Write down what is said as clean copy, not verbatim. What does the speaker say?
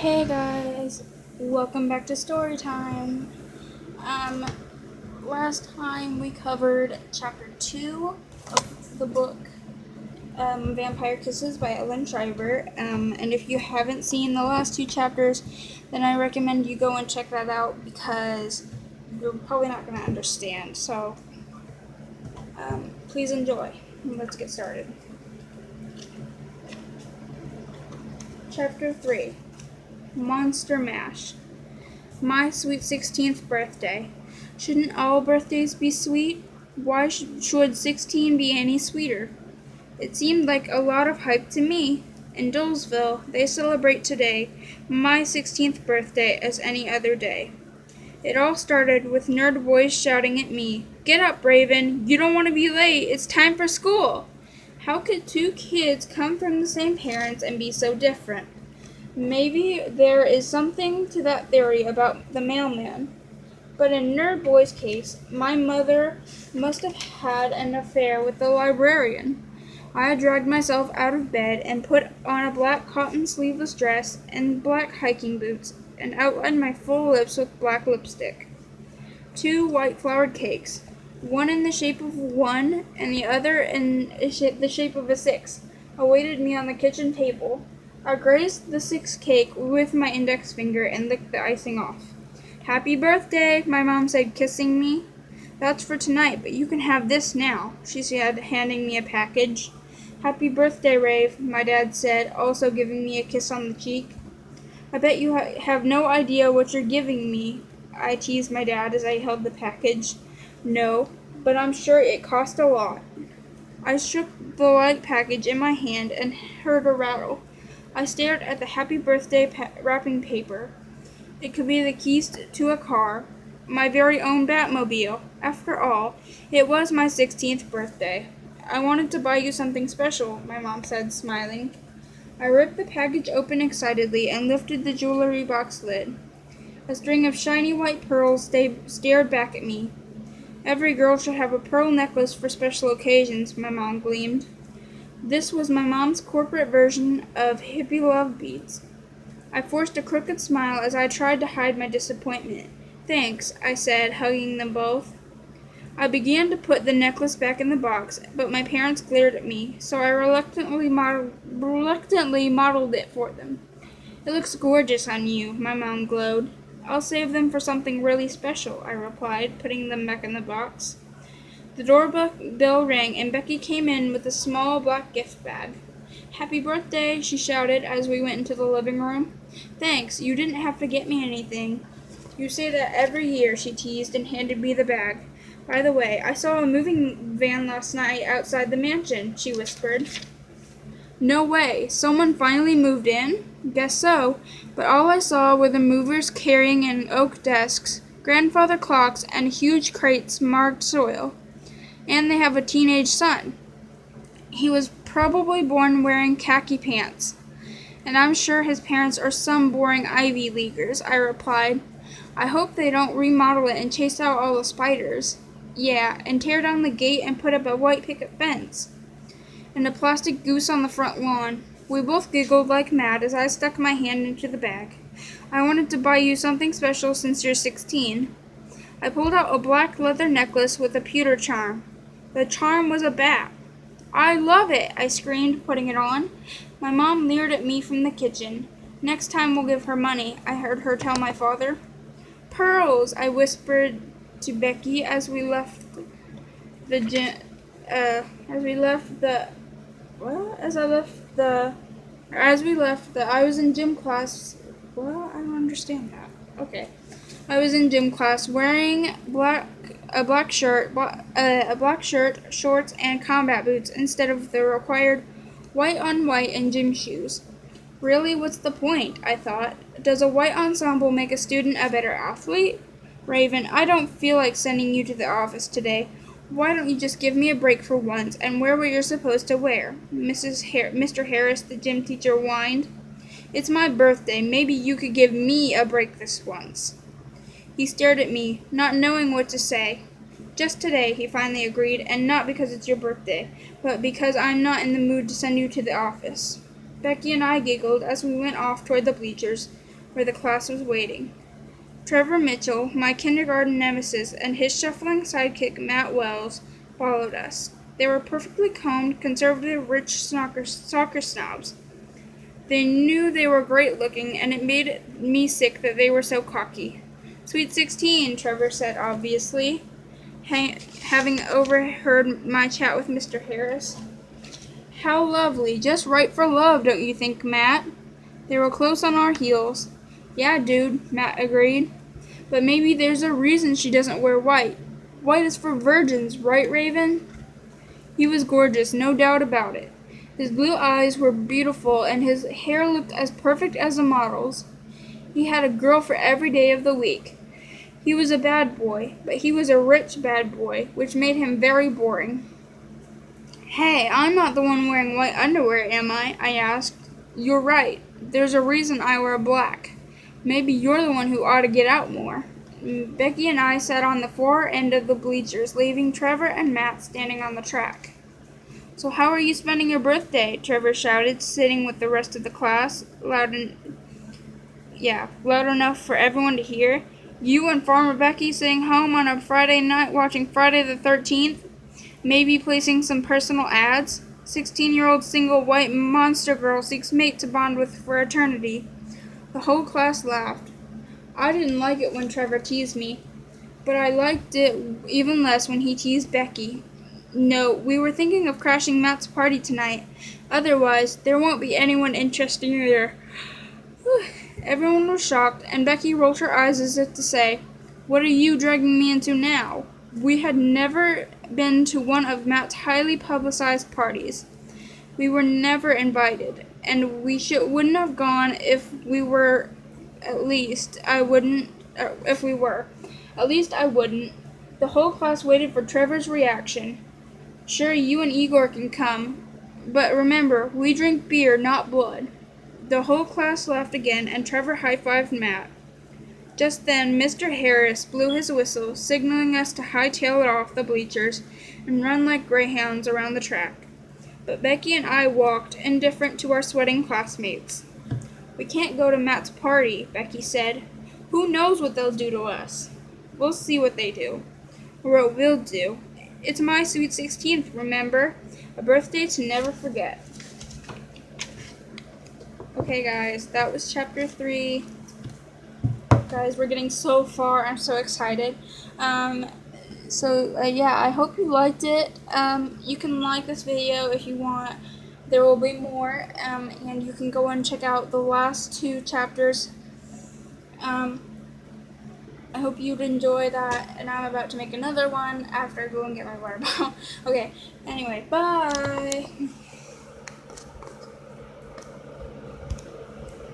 Hey guys, welcome back to story time. Um, Last time we covered chapter 2 of the book Vampire Kisses by Ellen Shriver. And if you haven't seen the last two chapters, then I recommend you go and check that out because you're probably not going to understand. So, please enjoy. Let's get started. Chapter 3 Monster Mash. My sweet 16th birthday. Shouldn't all birthdays be sweet? Why should 16 be any sweeter? It seemed like a lot of hype to me. In Dolesville, they celebrate today, my 16th birthday, as any other day. It all started with nerd boys shouting at me, "Get up, Raven! You don't want to be late! It's time for school!" How could two kids come from the same parents and be so different? Maybe there is something to that theory about the mailman. But in Nerd Boy's case, my mother must have had an affair with the librarian. I dragged myself out of bed and put on a black cotton sleeveless dress and black hiking boots and outlined my full lips with black lipstick. 2 white flowered cakes, one in the shape of 1 and the other in the shape of a 6, awaited me on the kitchen table. I grazed the 6th cake with my index finger and licked the icing off. "Happy birthday," my mom said, kissing me. "That's for tonight, but you can have this now," she said, handing me a package. "Happy birthday, Rave," my dad said, also giving me a kiss on the cheek. "I bet you have no idea what you're giving me," I teased my dad as I held the package. "No, but I'm sure it cost a lot." I shook the light package in my hand and heard a rattle. I stared at the happy birthday wrapping paper. It could be the keys to a car, my very own Batmobile. After all, it was my 16th birthday. "I wanted to buy you something special," my mom said, smiling. I ripped the package open excitedly and lifted the jewelry box lid. A string of shiny white pearls stared back at me. "Every girl should have a pearl necklace for special occasions," my mom gleamed. This was my mom's corporate version of hippie love beads. I forced a crooked smile as I tried to hide my disappointment. "Thanks," I said, hugging them both. I began to put the necklace back in the box, but my parents glared at me, so I reluctantly modeled it for them. "It looks gorgeous on you," my mom glowed. "I'll save them for something really special," I replied, putting them back in the box. The doorbell rang, and Becky came in with a small black gift bag. "Happy birthday," she shouted as we went into the living room. "Thanks, you didn't have to get me anything." "You say that every year," she teased and handed me the bag. "By the way, I saw a moving van last night outside the mansion," she whispered. "No way, someone finally moved in?" "Guess so, but all I saw were the movers carrying in oak desks, grandfather clocks, and huge crates marked soil. And they have a teenage son. He was probably born wearing khaki pants. And I'm sure his parents are some boring Ivy Leaguers," I replied. "I hope they don't remodel it and chase out all the spiders." "Yeah, and tear down the gate and put up a white picket fence. And a plastic goose on the front lawn." We both giggled like mad as I stuck my hand into the bag. "I wanted to buy you something special since you're 16. I pulled out a black leather necklace with a pewter charm. The charm was a bat. "I love it," I screamed, putting it on. My mom leered at me from the kitchen. "Next time we'll give her money," I heard her tell my father. "Pearls," I whispered to Becky as we left the gym. I was in gym class. Well, I don't understand that. Okay. I was in gym class wearing a black shirt, shorts, and combat boots instead of the required white on white and gym shoes. Really, what's the point? I thought. Does a white ensemble make a student a better athlete? "Raven, I don't feel like sending you to the office today. Why don't you just give me a break for once and wear what you're supposed to wear?" Mr. Harris, the gym teacher, whined. "It's my birthday. Maybe you could give me a break this once." He stared at me, not knowing what to say. "Just today," he finally agreed, "and not because it's your birthday, but because I'm not in the mood to send you to the office." Becky and I giggled as we went off toward the bleachers. where the class was waiting. Trevor Mitchell, my kindergarten nemesis, and his shuffling sidekick Matt Wells followed us. They were perfectly combed, conservative, rich soccer snobs. They knew they were great looking, and it made me sick that they were so cocky. "Sweet 16, Trevor said obviously, having overheard my chat with Mr. Harris. "How lovely. Just right for love, don't you think, Matt?" They were close on our heels. "Yeah, dude," Matt agreed. "But maybe there's a reason she doesn't wear white. White is for virgins, right, Raven?" He was gorgeous, no doubt about it. His blue eyes were beautiful, and his hair looked as perfect as a model's. He had a girl for every day of the week. He was a bad boy, but he was a rich bad boy, which made him very boring. "Hey, I'm not the one wearing white underwear, am I?" I asked. "You're right. There's a reason I wear black. Maybe you're the one who ought to get out more." Becky and I sat on the far end of the bleachers, leaving Trevor and Matt standing on the track. "So how are you spending your birthday?" Trevor shouted, sitting with the rest of the class, loud enough for everyone to hear. "You and Farmer Becky sitting home on a Friday night watching Friday the 13th? Maybe placing some personal ads? 16-year-old single white monster girl seeks mate to bond with for eternity." The whole class laughed. I didn't like it when Trevor teased me, but I liked it even less when he teased Becky. "No, we were thinking of crashing Matt's party tonight. Otherwise, there won't be anyone interesting either." Everyone was shocked, and Becky rolled her eyes as if to say, "What are you dragging me into now?" We had never been to one of Matt's highly publicized parties. We were never invited, and we wouldn't have gone if we were. At least I wouldn't. If we were. At least I wouldn't. The whole class waited for Trevor's reaction. "Sure, you and Igor can come, but remember, we drink beer, not blood." The whole class laughed again, and Trevor high-fived Matt. Just then, Mr. Harris blew his whistle, signaling us to hightail it off the bleachers and run like greyhounds around the track. But Becky and I walked, indifferent to our sweating classmates. "We can't go to Matt's party," Becky said. "Who knows what they'll do to us?" "We'll see what they do. Or what we'll do. It's my sweet 16th, remember? A birthday to never forget." Okay, guys, that was chapter 3. Guys, we're getting so far. I'm so excited. I hope you liked it. You can like this video if you want. There will be more, and you can go and check out the last 2 chapters. I hope you'd enjoy that, and I'm about to make another one after I go and get my water bottle. Okay, anyway, bye!